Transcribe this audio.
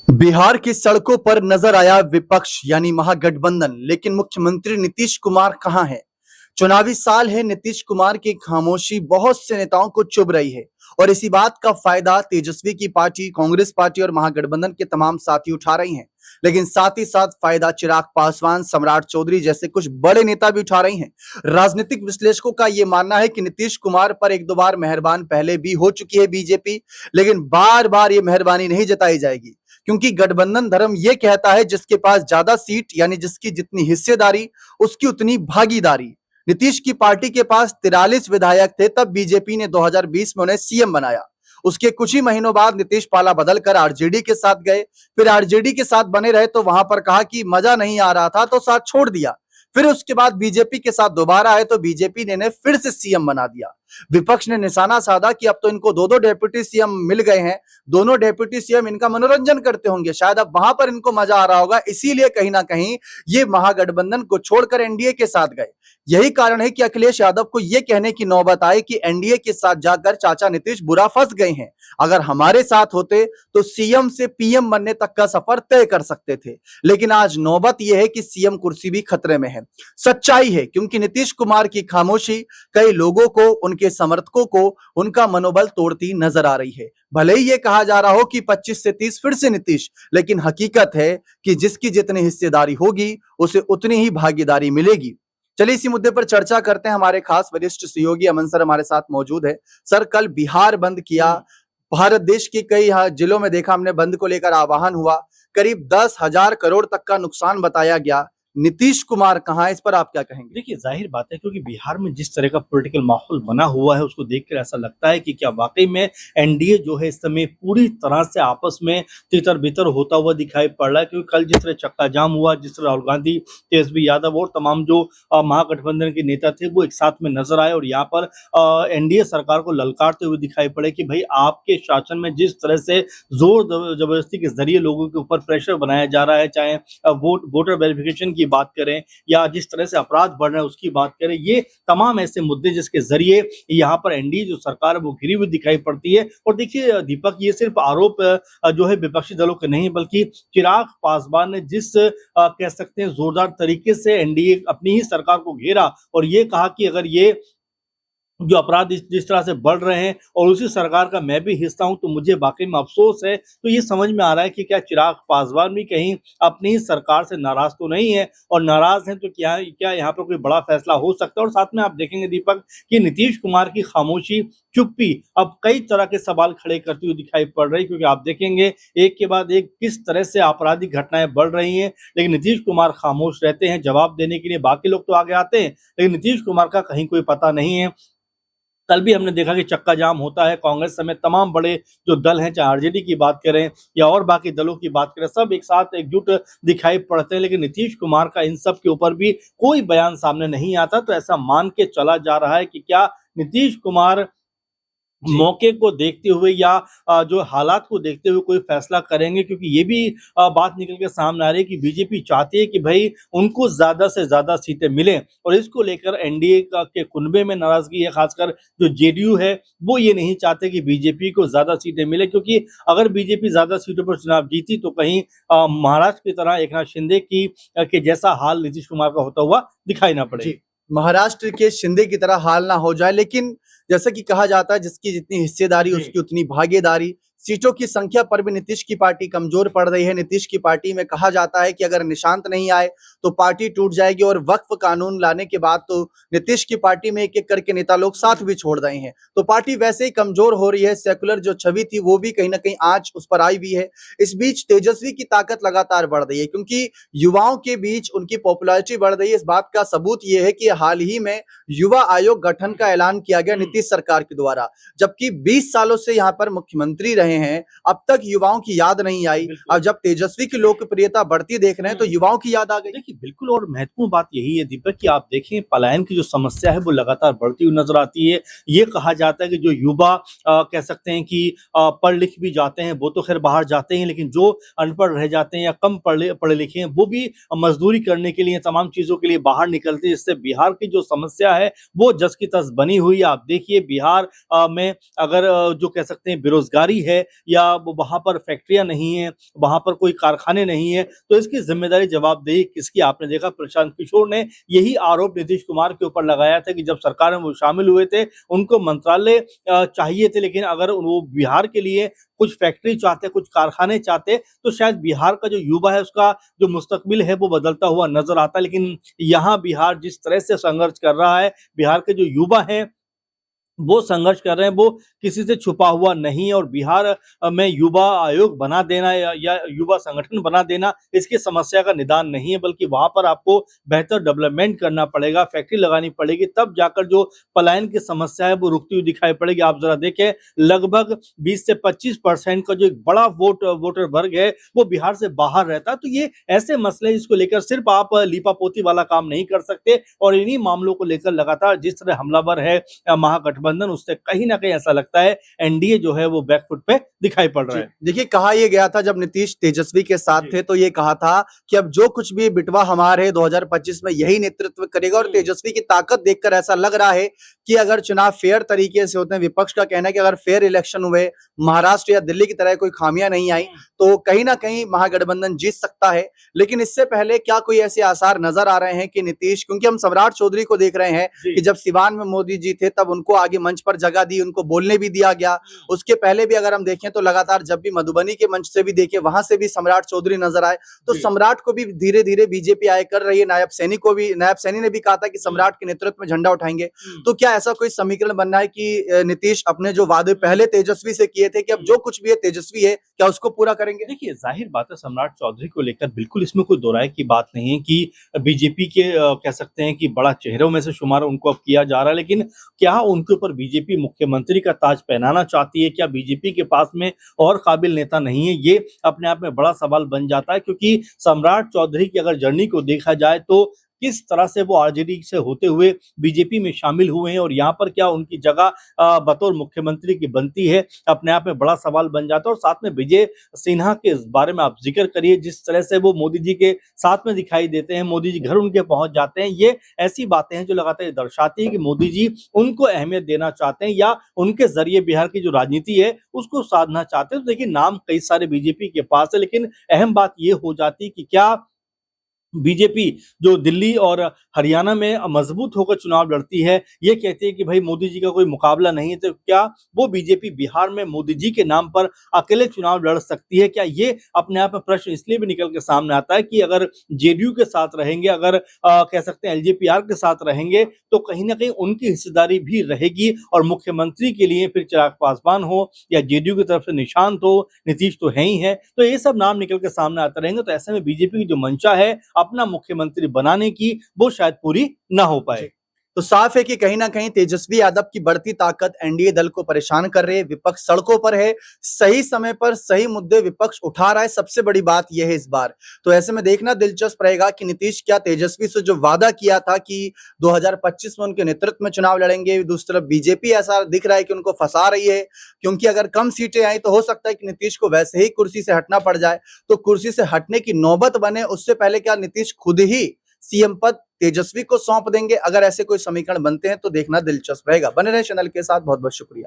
बिहार की सड़कों पर नजर आया विपक्ष यानी महागठबंधन, लेकिन मुख्यमंत्री नीतीश कुमार कहां हैं? चुनावी साल है, नीतीश कुमार की खामोशी बहुत से नेताओं को चुभ रही है और इसी बात का फायदा तेजस्वी की पार्टी, कांग्रेस पार्टी और महागठबंधन के तमाम साथी उठा रही हैं। लेकिन साथ ही साथ फायदा चिराग पासवान, सम्राट चौधरी जैसे कुछ बड़े नेता भी उठा रही हैं। राजनीतिक विश्लेषकों का यह मानना है कि नीतीश कुमार पर एक दो बार मेहरबान पहले भी हो चुकी है बीजेपी, लेकिन बार बार ये मेहरबानी नहीं जताई जाएगी, क्योंकि गठबंधन धर्म यह कहता है जिसके पास ज्यादा सीट यानी जिसकी जितनी हिस्सेदारी उसकी उतनी भागीदारी। नीतीश की पार्टी के पास 43 विधायक थे, तब बीजेपी ने 2020 में उन्हें सीएम बनाया। उसके कुछ ही महीनों बाद नीतीश पाला बदलकर आरजेडी के साथ गए, फिर आरजेडी के साथ बने रहे तो वहां पर कहा कि मजा नहीं आ रहा था तो साथ छोड़ दिया। फिर उसके बाद बीजेपी के साथ दोबारा आए तो बीजेपी ने इन्हें फिर से सीएम बना दिया। विपक्ष ने निशाना साधा कि अब तो इनको दो दो डेप्यूटी सीएम मिल गए हैं, दोनों डेप्यूटी सीएम इनका मनोरंजन करते होंगे, शायद अब वहां पर इनको मजा आ रहा होगा, इसीलिए कहीं ना कहीं ये महागठबंधन को छोड़कर एनडीए के साथ गए। यही कारण है कि अखिलेश यादव को यह कहने की नौबत आई कि एनडीए के साथ जाकर चाचा नीतीश बुरा फंस गए हैं। अगर हमारे साथ होते तो सीएम से पीएम बनने तक का सफर तय कर सकते थे। लेकिन आज नौबत यह है कि सीएम कुर्सी भी खतरे में है। सच्चाई है, क्योंकि नीतीश कुमार की खामोशी कई लोगों को, उनके समर्थकों को उनका मनोबल तोड़ती नजर आ रही है। भले ही ये कहा जा रहा हो कि 25 से 30 फिर से नीतीश, लेकिन हकीकत है कि जिसकी जितनी हिस्सेदारी होगी उसे उतनी ही भागीदारी मिलेगी। चलिए इसी मुद्दे पर चर्चा करते हैं। हमारे खास वरिष्ठ सहयोगी अमन सर हमारे साथ मौजूद है। सर, कल बिहार बंद किया, भारत देश के कई जिलों में देखा हमने बंद को लेकर आह्वान हुआ, करीब 10,000 करोड़ तक का नुकसान बताया गया। नीतीश कुमार कहां है, इस पर आप क्या कहेंगे? देखिए, जाहिर बात है, क्योंकि बिहार में जिस तरह का पॉलिटिकल माहौल बना हुआ है उसको देखकर ऐसा लगता है कि क्या वाकई में एनडीए जो है इस समय पूरी तरह से आपस में तितर-बितर होता हुआ दिखाई पड़ रहा है। क्योंकि कल जिस तरह चक्का जाम हुआ, जिस तरह राहुल गांधी, तेजस्वी यादव और तमाम जो महागठबंधन के नेता थे वो एक साथ में नजर आए और यहाँ पर एनडीए सरकार को ललकारते हुए दिखाई पड़े कि भाई आपके शासन में जिस तरह से जोर जबरदस्ती के जरिए लोगों के ऊपर प्रेशर बनाया जा रहा है, चाहे वोटर वेरिफिकेशन की बात करें या जिस तरह से अपराध बढ़ रहे हैं उसकी बात करें, ये तमाम ऐसे मुद्दे जिसके जरिए यहाँ पर एनडीए जो सरकार है वो घिरी हुई दिखाई पड़ती है। और देखिए दीपक, ये सिर्फ आरोप जो है विपक्षी दलों के नहीं, बल्कि चिराग पासवान ने जिस कह सकते हैं जोरदार तरीके से एनडीए अपनी ही सरकार को घेरा और ये कहा कि अगर ये जो अपराध जिस तरह से बढ़ रहे हैं और उसी सरकार का मैं भी हिस्सा हूं तो मुझे वाकई में अफसोस है। तो ये समझ में आ रहा है कि क्या चिराग पासवान भी कहीं अपनी ही सरकार से नाराज तो नहीं है, और नाराज हैं तो क्या क्या यहाँ पर कोई बड़ा फैसला हो सकता है। और साथ में आप देखेंगे दीपक कि नीतीश कुमार की खामोशी, चुप्पी अब कई तरह के सवाल खड़े करती हुई दिखाई पड़ रही, क्योंकि आप देखेंगे एक के बाद एक किस तरह से आपराधिक घटनाएं बढ़ रही हैं, लेकिन नीतीश कुमार खामोश रहते हैं। जवाब देने के लिए बाकी लोग तो आगे आते हैं, लेकिन नीतीश कुमार का कहीं कोई पता नहीं है। कल भी हमने देखा कि चक्का जाम होता है, कांग्रेस समेत तमाम बड़े जो दल हैं, चाहे आरजेडी की बात करें या और बाकी दलों की बात करें, सब एक साथ एकजुट दिखाई पड़ते हैं, लेकिन नीतीश कुमार का इन सब के ऊपर भी कोई बयान सामने नहीं आता। तो ऐसा मान के चला जा रहा है कि क्या नीतीश कुमार मौके को देखते हुए या जो हालात को देखते हुए कोई फैसला करेंगे, क्योंकि ये भी बात निकल के सामने आ रही है कि बीजेपी चाहती है कि भाई उनको ज्यादा से ज्यादा सीटें मिलें और इसको लेकर एनडीए के कुनबे में नाराजगी है। खासकर जो जेडीयू है वो ये नहीं चाहते कि बीजेपी को ज्यादा सीटें मिले, क्योंकि अगर बीजेपी ज्यादा सीटों पर चुनाव जीती तो कहीं महाराष्ट्र की तरह एकनाथ शिंदे की के जैसा हाल नीतीश कुमार का होता हुआ दिखाई ना पड़े। महाराष्ट्र के शिंदे की तरह हाल ना हो जाए, लेकिन जैसा कि कहा जाता है जिसकी जितनी हिस्सेदारी उसकी उतनी भागीदारी। सीटों की संख्या पर भी नीतीश की पार्टी कमजोर पड़ रही है। नीतीश की पार्टी में कहा जाता है कि अगर निशांत नहीं आए तो पार्टी टूट जाएगी, और वक्फ कानून लाने के बाद तो नीतीश की पार्टी में एक एक करके नेता लोग साथ भी छोड़ रहे हैं, तो पार्टी वैसे ही कमजोर हो रही है। सेकुलर जो छवि थी वो भी कहीं ना कहीं आज उस पर आई हुई है। इस बीच तेजस्वी की ताकत लगातार बढ़ रही है, क्योंकि युवाओं के बीच उनकी पॉपुलैरिटी बढ़ रही है। इस बात का सबूत यह है कि हाल ही में युवा आयोग गठन का ऐलान किया गया नीतीश सरकार के द्वारा, जबकि 20 सालों से यहाँ पर मुख्यमंत्री रहे हैं, अब तक युवाओं की याद नहीं आई। अब जब तेजस्वी की लोकप्रियता बढ़ती देख रहे हैं तो युवाओं की याद आ गई। देखिए बिल्कुल, और महत्वपूर्ण बात यही है दीपक कि आप देखें पलायन की जो समस्या है वो लगातार बढ़ती हुई नजर आती है। ये कहा जाता है कि जो युवा कह सकते हैं कि पढ़ लिख भी जाते हैं वो तो खैर बाहर जाते हैं, लेकिन जो अनपढ़ रह जाते हैं या कम पढ़े लिखे हैं वो भी मजदूरी करने के लिए, तमाम चीजों के लिए बाहर निकलते हैं, जिससे बिहार की जो समस्या है वो जस की तस बनी हुई है। आप देखिए बिहार में अगर जो कह सकते हैं बेरोजगारी है है या वहां पर फैक्ट्रियां नहीं है, वहां पर कोई कारखाने नहीं है, तो इसकी जिम्मेदारी जवाबदेही किसकी? आपने देखा प्रशांत किशोर ने यही आरोप नीतीश कुमार के ऊपर लगाया था कि जब सरकार में वो शामिल हुए थे उनको मंत्रालय चाहिए थे, लेकिन अगर वो बिहार के लिए कुछ फैक्ट्री चाहते, कुछ कारखाने चाहते, तो शायद बिहार का जो युवा है उसका जो मुस्तकबिल है वो बदलता हुआ नजर आता। लेकिन यहाँ बिहार जिस तरह से संघर्ष कर रहा है, बिहार के जो युवा हैं वो संघर्ष कर रहे हैं, वो किसी से छुपा हुआ नहीं है। और बिहार में युवा आयोग बना देना या युवा संगठन बना देना इसकी समस्या का निदान नहीं है, बल्कि वहां पर आपको बेहतर डेवलपमेंट करना पड़ेगा, फैक्ट्री लगानी पड़ेगी, तब जाकर जो पलायन की समस्या है वो रुकती हुई दिखाई पड़ेगी। आप जरा देखें, लगभग 20 से 25% का जो एक बड़ा वोटर वर्ग है वो बिहार से बाहर रहता है। तो ये ऐसे मसले जिसको लेकर सिर्फ आप लीपापोती वाला काम नहीं कर सकते, और इन्हीं मामलों को लेकर लगातार जिस तरह हमलावर है महागठबंधन, उससे कहीं ना कहीं ऐसा लगता है एनडीए जो है वो बैकफुट पे दिखाई पड़ रहा है। देखिए, कहा यह गया था जब नीतीश तेजस्वी के साथ थे, तो ये कहा था कि अब जो कुछ भी बिटवा हमारे है 2025 में यही नेतृत्व करेगा। और तेजस्वी की ताकत देखकर ऐसा लग रहा है कि अगर चुनाव फेयर तरीके से होते हैं, विपक्ष का कहना है कि अगर फेयर इलेक्शन हुए, महाराष्ट्र या दिल्ली की तरह कोई खामियां नहीं आई, तो कहीं ना कहीं महागठबंधन जीत सकता है। लेकिन इससे पहले क्या कोई ऐसे आसार नजर आ रहे हैं कि नीतीश, क्योंकि हम सम्राट चौधरी को देख रहे हैं कि जब सिवान में मोदी जी थे तब उनको आगे मंच पर जगह दी, उनको बोलने भी दिया गया। उसके पहले भी अगर हम देखें तो लगातार जब भी मधुबनी के मंच से भी देखे, वहां से भी सम्राट चौधरी नजर आए। तो सम्राट को भी धीरे धीरे बीजेपी आए कर रही है। नायब सैनी ने भी कहा था कि सम्राट के नेतृत्व में झंडा उठाएंगे। तो क्या ऐसा कोई समीकरण बनना है कि नीतीश अपने जो वादे पहले तेजस्वी से किए थे कि अब जो कुछ भी है तेजस्वी है, क्या उसको पूरा करेंगे? देखिए, जाहिर बात है सम्राट चौधरी को लेकर बिल्कुल इसमें कोई दो राय की बात नहीं है कि बीजेपी के कह सकते हैं कि बड़ा चेहरों में से शुमार उनको अब किया जा रहा है। लेकिन क्या उनके ऊपर बीजेपी मुख्यमंत्री का ताज पहनाना चाहती है? क्या बीजेपी के पास में और काबिल नेता नहीं है? ये अपने आप में बड़ा सवाल बन जाता है, क्योंकि सम्राट चौधरी की अगर जर्नी को देखा जाए तो किस तरह से वो आरजेडी से होते हुए बीजेपी में शामिल हुए हैं, और यहाँ पर क्या उनकी जगह बतौर मुख्यमंत्री की बनती है, अपने आप में बड़ा सवाल बन जाता है। और साथ में विजय सिन्हा के इस बारे में आप जिक्र करिए, जिस तरह से वो मोदी जी के साथ में दिखाई देते हैं, मोदी जी घर उनके पहुंच जाते हैं, ये ऐसी बातें हैं जो लगातार दर्शाती है कि मोदी जी उनको अहमियत देना चाहते हैं या उनके जरिए बिहार की जो राजनीति है उसको साधना चाहते हैं। तो देखिए, नाम कई सारे बीजेपी के पास है, लेकिन अहम बात ये हो जाती है कि क्या बीजेपी जो दिल्ली और हरियाणा में मजबूत होकर चुनाव लड़ती है, ये कहती है कि भाई मोदी जी का कोई मुकाबला नहीं है, तो क्या वो बीजेपी बिहार में मोदी जी के नाम पर अकेले चुनाव लड़ सकती है? क्या ये अपने आप में प्रश्न इसलिए भी निकल के सामने आता है कि अगर जेडीयू के साथ रहेंगे, अगर कह सकते हैं एलजेपीआर के साथ रहेंगे, तो कहीं ना कहीं उनकी हिस्सेदारी भी रहेगी। और मुख्यमंत्री के लिए फिर चिराग पासवान हो या जेडीयू की तरफ से निशांत हो, नीतीश तो है ही है, तो ये सब नाम निकल के सामने आते रहेंगे। तो ऐसे में बीजेपी की जो मंशा है अपना मुख्यमंत्री बनाने की, वो शायद पूरी ना हो पाए। तो साफ है कि कहीं ना कहीं तेजस्वी यादव की बढ़ती ताकत एनडीए दल को परेशान कर रही है। विपक्ष सड़कों पर है, सही समय पर सही मुद्दे विपक्ष उठा रहा है, सबसे बड़ी बात यह है इस बार। तो ऐसे में देखना दिलचस्प रहेगा कि नीतीश क्या तेजस्वी से जो वादा किया था कि 2025 में उनके नेतृत्व में चुनाव लड़ेंगे, दूसरी तरफ बीजेपी ऐसा दिख रहा है कि उनको फंसा रही है, क्योंकि अगर कम सीटें आई तो हो सकता है कि नीतीश को वैसे ही कुर्सी से हटना पड़ जाए। तो कुर्सी से हटने की नौबत बने उससे पहले क्या नीतीश खुद ही सीएम पद तेजस्वी को सौंप देंगे? अगर ऐसे कोई समीकरण बनते हैं तो देखना दिलचस्प रहेगा। बने रहे चैनल के साथ, बहुत बहुत शुक्रिया।